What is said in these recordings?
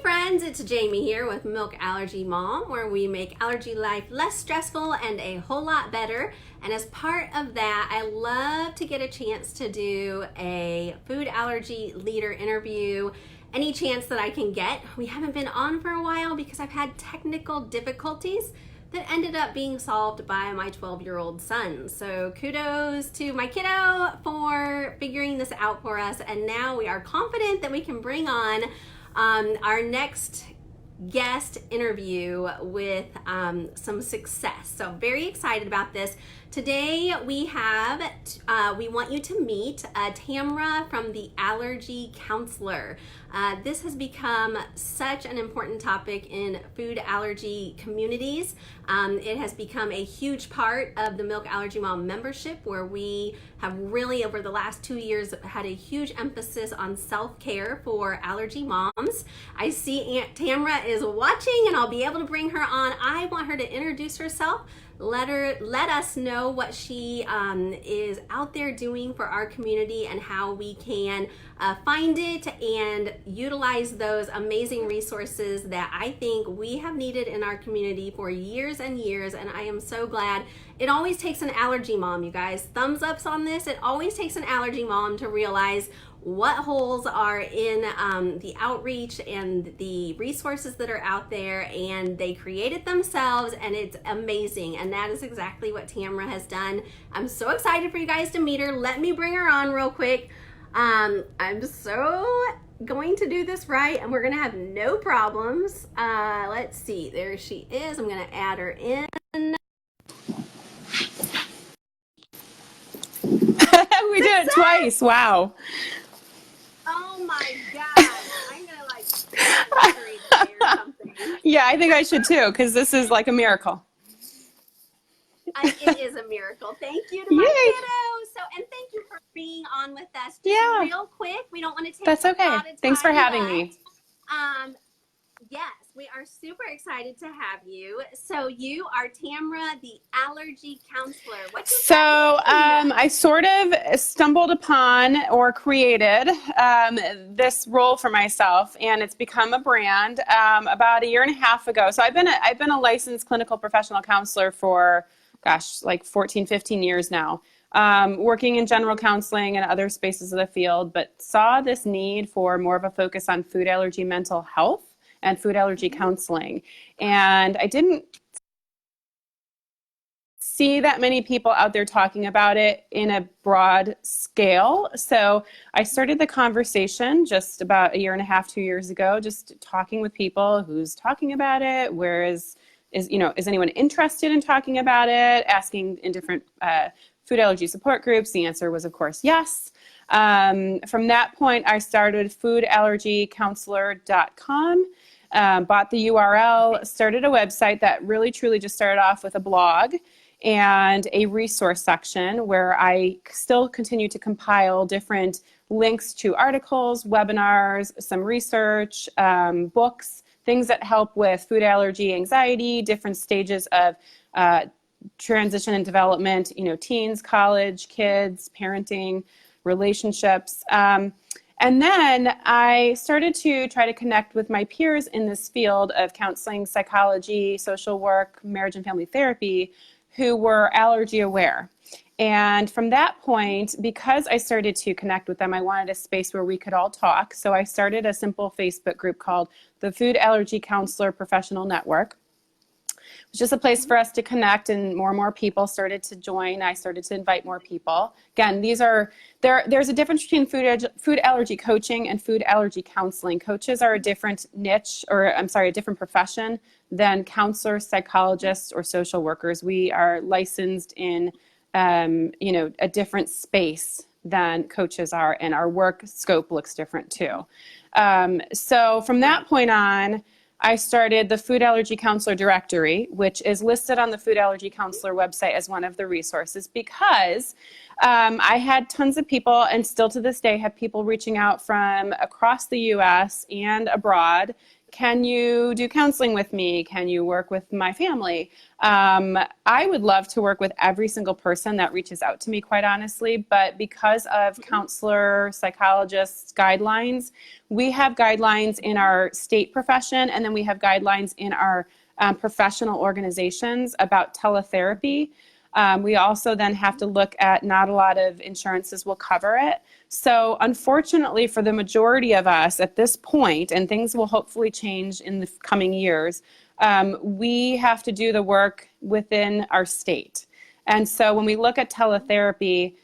friends, it's Jamie here with Milk Allergy Mom, where we make allergy life less stressful and a whole lot better. And as part of that, I love to get a chance to do a food allergy leader interview any chance that I can get. We haven't been on for a while because I've had technical difficulties that ended up being solved by my 12-year-old son. So kudos to my kiddo for figuring this out for us. And now we are confident that we can bring on our next guest interview with some success. So very excited about this. Today we want you to meet Tamara from the Allergy Counselor. This has become such an important topic in food allergy communities. It has become a huge part of the Milk Allergy Mom membership, where we have really over the last 2 years had a huge emphasis on self-care for allergy moms. I see Aunt Tamara is watching and I'll be able to bring her on. I want her to introduce herself. Let us know what she is out there doing for our community and how we can find it and utilize those amazing resources that I think we have needed in our community for years and years. And I am so glad. It always takes an allergy mom, you guys. Thumbs ups on this. It always takes an allergy mom to realize what holes are in the outreach and the resources that are out there, and they created themselves, and it's amazing. And that is exactly what Tamara has done. I'm so excited for you guys to meet her. Let me bring her on real quick. I'm so going to do this right, and we're gonna have no problems. Let's see, there she is. I'm gonna add her in. We did it twice. Wow. Oh my God. I'm gonna like celebrate today or something. Yeah, I think I should too, because this is like a miracle. It is a miracle. Thank you to my kiddo. And thank you for being on with us. Just real quick. We don't want to take That's okay. a lot of time. Thanks for having me. Yes, we are super excited to have you. So you are Tamara, the Allergy Counselor. I sort of stumbled upon or created this role for myself, and it's become a brand about 1.5 years ago. So I've been a licensed clinical professional counselor for, like 14, 15 years now, working in general counseling and other spaces of the field, but saw this need for more of a focus on food allergy mental health and food allergy counseling. And I didn't see that many people out there talking about it in a broad scale. So I started the conversation just about 1.5 years, 2 years ago, just talking with people who's talking about it, where is anyone interested in talking about it, asking in different food allergy support groups. The answer was, of course, yes. From that point, I started foodallergycounselor.com. Bought the URL, started a website that really truly just started off with a blog and a resource section where I still continue to compile different links to articles, webinars, some research, books, things that help with food allergy, anxiety, different stages of transition and development, teens, college, kids, parenting, relationships. And then I started to try to connect with my peers in this field of counseling, psychology, social work, marriage and family therapy, who were allergy aware. And from that point, because I started to connect with them, I wanted a space where we could all talk. So I started a simple Facebook group called the Food Allergy Counselor Professional Network. It was just a place for us to connect, and more people started to join. I started to invite more people. Again, there's a difference between food allergy coaching and food allergy counseling. Coaches are a different niche, a different profession than counselors, psychologists, or social workers. We are licensed in, a different space than coaches are, and our work scope looks different too. So from that point on, I started the Food Allergy Counselor Directory, which is listed on the Food Allergy Counselor website as one of the resources, because I had tons of people, and still to this day have people reaching out from across the US and abroad, can you do counseling with me? Can you work with my family? I would love to work with every single person that reaches out to me, quite honestly. But because of counselor, psychologists guidelines, we have guidelines in our state profession, and then we have guidelines in our professional organizations about teletherapy. We also then have to look at, not a lot of insurances will cover it. So unfortunately for the majority of us at this point, and things will hopefully change in the coming years, we have to do the work within our state. And so when we look at teletherapy,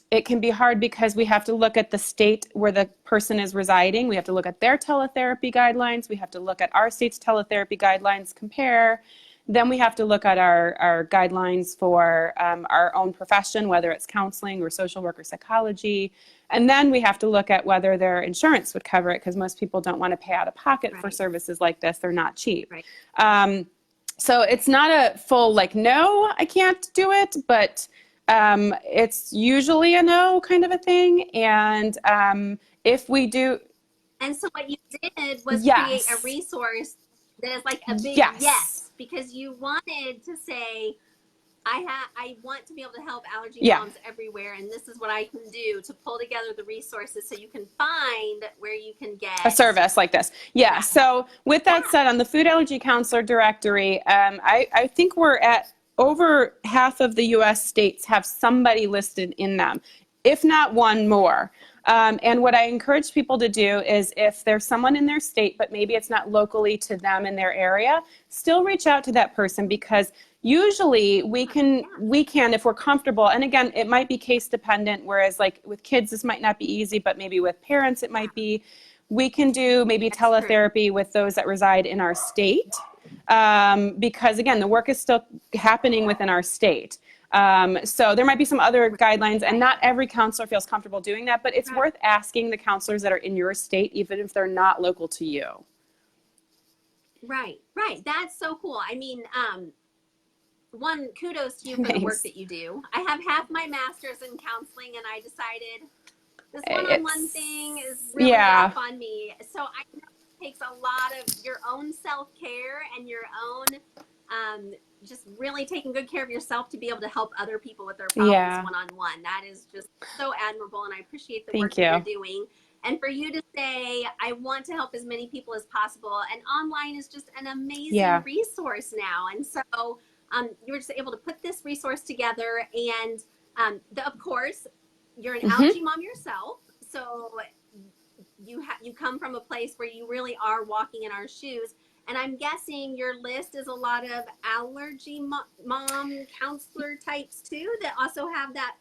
it can be hard because we have to look at the state where the person is residing. We have to look at their teletherapy guidelines. We have to look at our state's teletherapy guidelines, compare. Then we have to look at our guidelines for our own profession, whether it's counseling or social work or psychology. And then we have to look at whether their insurance would cover it, because most people don't want to pay out of pocket for services like this. They're not cheap. So it's not a full, like, no, I can't do it, but it's usually a no kind of a thing. And if we do. And so what you did was create a resource that is like a big yes, because you wanted to say, I want to be able to help allergy moms everywhere, and this is what I can do to pull together the resources so you can find where you can get a service like this. So with that said, on the Food Allergy Counselor Directory, I think we're at over half of the U.S. states have somebody listed in them, if not one more. And what I encourage people to do is, if there's someone in their state, but maybe it's not locally to them in their area, still reach out to that person, because usually we can, if we're comfortable, and again, it might be case dependent, whereas like with kids, this might not be easy, but maybe with parents, it might be, we can do maybe teletherapy with those that reside in our state. Because again, the work is still happening within our state. So there might be some other guidelines, and not every counselor feels comfortable doing that, but it's worth asking the counselors that are in your state, even if they're not local to you. Right. That's so cool. I mean, one, kudos to you for the work that you do. I have half my master's in counseling, and I decided this one-on-one thing is really rough on me. So I know it takes a lot of your own self-care and your own just really taking good care of yourself to be able to help other people with their problems one-on-one. That is just so admirable, and I appreciate the work that you're doing. And for you to say, I want to help as many people as possible, and online is just an amazing resource now. And so you were just able to put this resource together, and of course, you're an allergy mom yourself, so you come from a place where you really are walking in our shoes. And I'm guessing your list is a lot of allergy mom counselor types too, that also have that.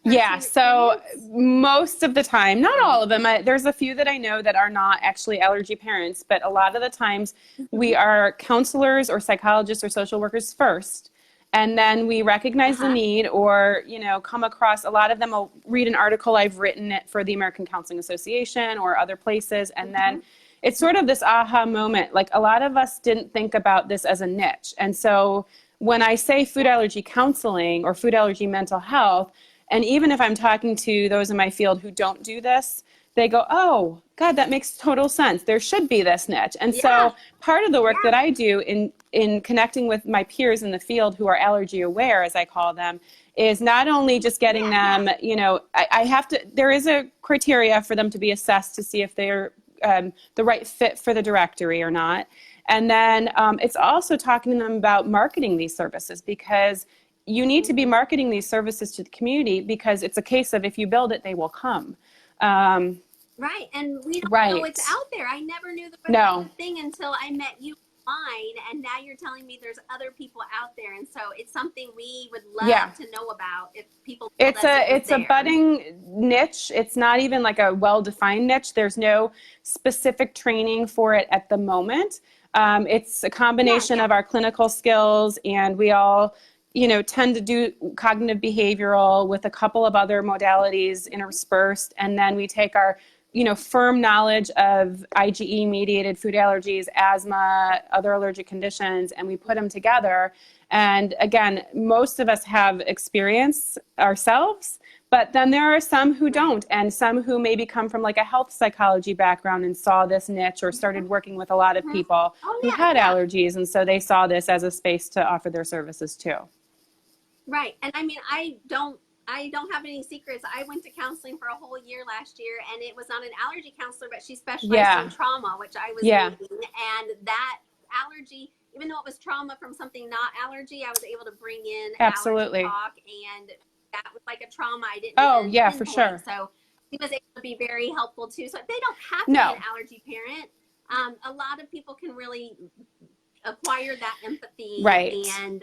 So most of the time, not all of them, there's a few that I know that are not actually allergy parents, but a lot of the times we are counselors or psychologists or social workers first. And then we recognize the need, or, come across, a lot of them will read an article I've written for the American Counseling Association or other places. And then it's sort of this aha moment. Like, a lot of us didn't think about this as a niche. And so when I say food allergy counseling or food allergy mental health, and even if I'm talking to those in my field who don't do this, they go, oh, God, that makes total sense. There should be this niche. And so part of the work that I do in connecting with my peers in the field who are allergy aware, as I call them, is not only just getting them, I have to, there is a criteria for them to be assessed to see if they're the right fit for the directory or not. And then it's also talking to them about marketing these services, because you need to be marketing these services to the community, because it's a case of, if you build it, they will come. Right. And we don't know it's out there. I never knew there was a thing until I met you online, and now you're telling me there's other people out there. And so it's something we would love to know about, if people it's a budding niche. It's not even like a well-defined niche. There's no specific training for it at the moment. It's a combination of our clinical skills, and we all tend to do cognitive behavioral with a couple of other modalities interspersed. And then we take our firm knowledge of IgE-mediated food allergies, asthma, other allergic conditions, and we put them together. And again, most of us have experience ourselves, But then there are some who don't, and some who maybe come from like a health psychology background and saw this niche or started working with a lot of people Oh who yeah, had yeah. allergies. And so they saw this as a space to offer their services too. Right. And I mean, I don't have any secrets. I went to counseling for a whole year last year, and it was not an allergy counselor, but she specialized in Yeah. trauma, which I was Yeah. needing. And that allergy, even though it was trauma from something not allergy, I was able to bring in allergy Absolutely. talk, and that was like a trauma I didn't Oh, even yeah, for pinpoint. sure. So she was able to be very helpful too. So they don't have to be an No. allergy parent. A lot of people can really acquire that empathy Right. and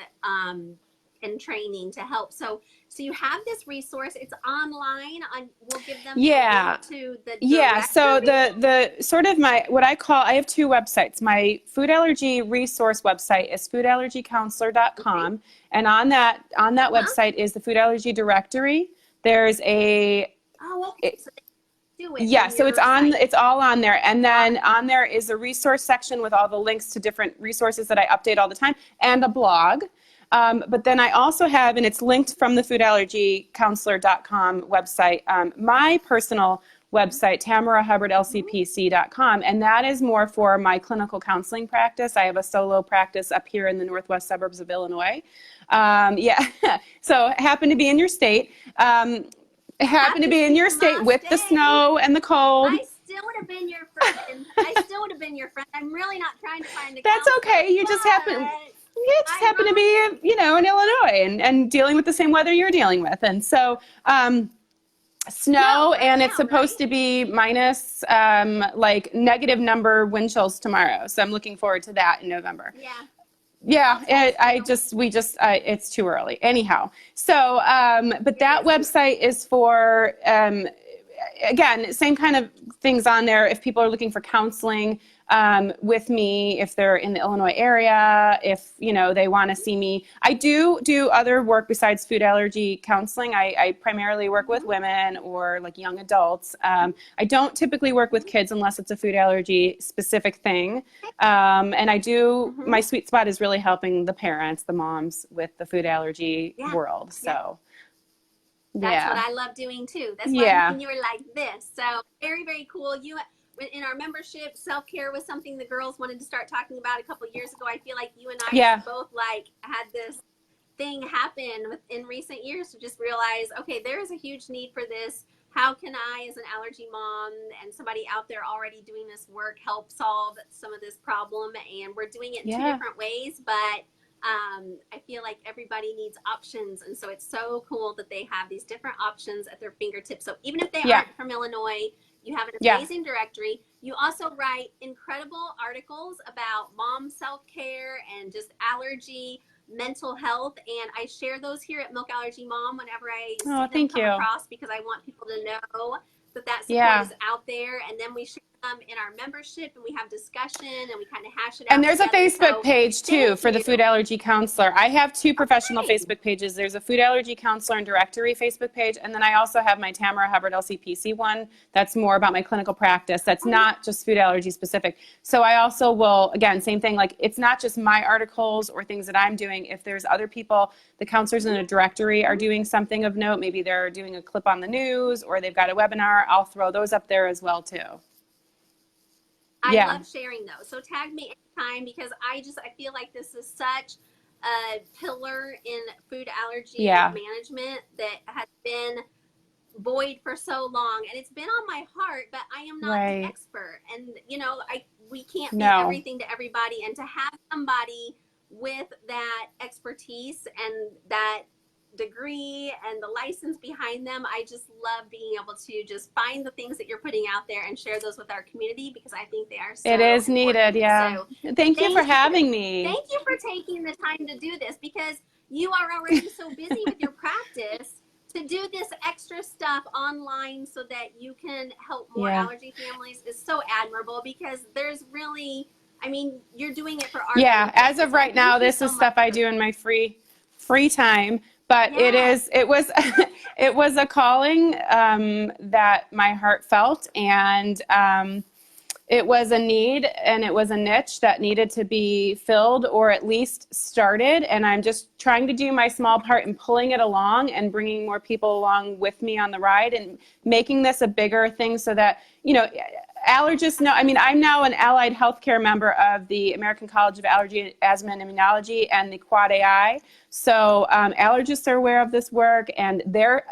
training to help. So you have this resource. It's online. We'll give them the Yeah. link to the Yeah, so directory. the sort of my what I call I have two websites. My food allergy resource website is Okay. foodallergycounselor.com, and on that Uh-huh. website is the food allergy directory. There's a Oh, okay. it, So they do it yeah, from so your site. it's all on there. And Got then on there is a resource section with all the links to different resources that I update all the time and a blog. But then I also have, and it's linked from the foodallergycounselor.com website, my personal website, tamarahubbardlcpc.com, and that is more for my clinical counseling practice. I have a solo practice up here in the northwest suburbs of Illinois. Yeah, so happen to be in your state. Happen to Happy be to in be your in my state with the state. snow and the cold. I still would have been your friend. I still would have been your friend. I'm really not trying to find a That's counselor, okay. but You just happen to be, ironic. in Illinois and dealing with the same weather you're dealing with. And so, Snow snow, right and it's now, supposed right? to be minus, like negative number wind chills tomorrow. So I'm looking forward to that in November. Yeah. Yeah, I'll text you. it's too early. Anyhow, so, but It that is too. website is for, again, same kind of things on there. If people are looking for counseling with me, if they're in the Illinois area, if they want to see me, I do other work besides food allergy counseling. I primarily work with Mm-hmm. women or like young adults. I don't typically work with kids unless it's a food allergy specific thing. And I do. Mm-hmm. My sweet spot is really helping the parents, the moms, with the food allergy Yeah. world. Yeah. So That's what yeah, I love doing too. That's why yeah, when you were like this. So very, very cool. You in our membership, self-care was something the girls wanted to start talking about a couple years ago. I feel like you and I yeah. just both like had this thing happen in recent years to just realize, okay, there is a huge need for this. How can I, as an allergy mom and somebody out there already doing this work, help solve some of this problem? And we're doing it in two Yeah. different ways, but I feel like everybody needs options. And so it's so cool that they have these different options at their fingertips. So even if they Yeah. aren't from Illinois, you have an Yeah. amazing directory. You also write incredible articles about mom self-care and just allergy, mental health, and I share those here at Milk Allergy Mom whenever I Oh, see them thank come you. across, because I want people to know that that support Yeah. is out there. And then we share them in our membership, and we have discussion, and we kind of hash it And out there's a together. Facebook So page too thank for the you. food allergy counselor. I have two professional Okay. Facebook pages. There's a food allergy counselor and directory Facebook page. And then I also have my Tamara Hubbard LCPC one. That's more about my clinical practice. That's not just food allergy specific. So I also will, again, same thing, like it's not just my articles or things that I'm doing. If there's other people, the counselors in a directory are doing something of note, maybe they're doing a clip on the news or they've got a webinar, I'll throw those up there as well too. I Yeah. love sharing those. So tag me anytime, because I feel like this is such a pillar in food allergy Yeah. management that has been void for so long, and it's been on my heart, but I am not the Right. expert, and we can't be No. everything to everybody. And to have somebody with that expertise and that degree and the license behind them, I just love being able to just find the things that you're putting out there and share those with our community, because I think they are so It is important. needed, yeah. So Thank you for thank you. having me. Thank you for taking the time to do this, because you are already so busy with your practice. To do this extra stuff online so that you can help more Yeah. allergy families is so admirable, because there's really, I mean, you're doing it for our Yeah, benefit. as of So right now, thank you this so is much. stuff I do in my free time, but Yes. it was it was a calling that my heart felt, and It was a need and it was a niche that needed to be filled or at least started. And I'm just trying to do my small part in pulling it along and bringing more people along with me on the ride and making this a bigger thing so that, allergists know. I mean, I'm now an allied healthcare member of the American College of Allergy, Asthma, and Immunology and the Quad AI. So allergists are aware of this work, and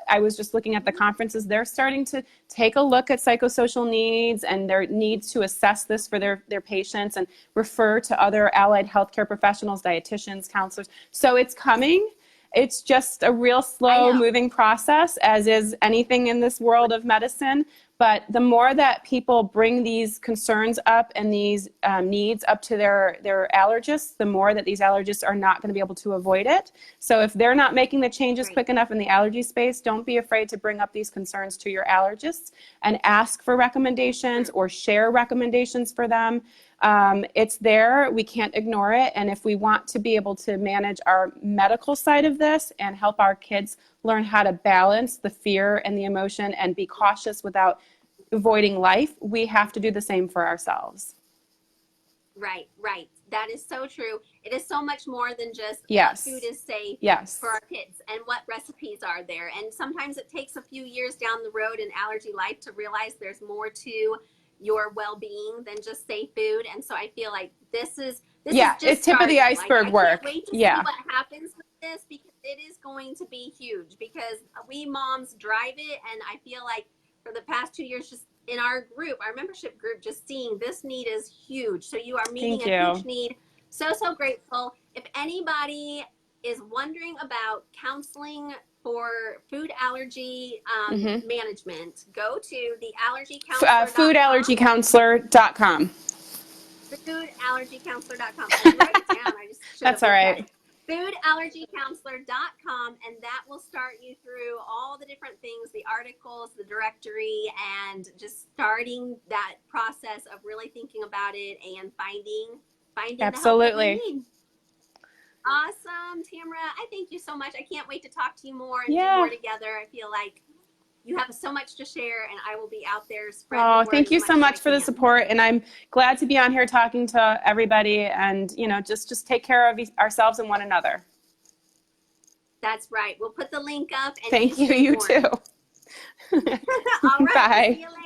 I was just looking at the conferences. They're starting to take a look at psychosocial needs and their needs to assess this for their patients and refer to other allied healthcare professionals, dietitians, counselors. So it's coming. It's just a real slow moving process, as is anything in this world of medicine. But the more that people bring these concerns up and these needs up to their allergists, the more that these allergists are not going to be able to avoid it. So if they're not making the changes quick enough in the allergy space, don't be afraid to bring up these concerns to your allergists and ask for recommendations or share recommendations for them. It's there. We can't ignore it. And if we want to be able to manage our medical side of this and help our kids learn how to balance the fear and the emotion and be cautious without avoiding life, we have to do the same for ourselves. Right. That is so true. It is so much more than just what food is safe for our kids and what recipes are there. And sometimes it takes a few years down the road in allergy life to realize there's more to your well-being than just safe food. And so I feel like this is just it's tip of the iceberg work. I can't wait to see what happens with this, because it is going to be huge, because we moms drive it. And I feel like for the past 2 years, just in our group, our membership group, just seeing this need is huge. So you are meeting a huge need. So grateful. If anybody is wondering about counseling for food allergy management, go to the allergy counselor. Foodallergycounselor.com. Foodallergycounselor.com. I wrote it down. I just should have. That's all right. Foodallergycounselor.com, and that will start you through all the different things, the articles, the directory, and just starting that process of really thinking about it and finding Absolutely. the help that we need. Awesome, Tamara. I thank you so much. I can't wait to talk to you more and do more together. I feel like you have so much to share, and I will be out there spreading the word. Thank you so much for the support, and I'm glad to be on here talking to everybody, and just take care of ourselves and one another. That's right. We'll put the link up. And thank you. You too. All right. Bye. See you later.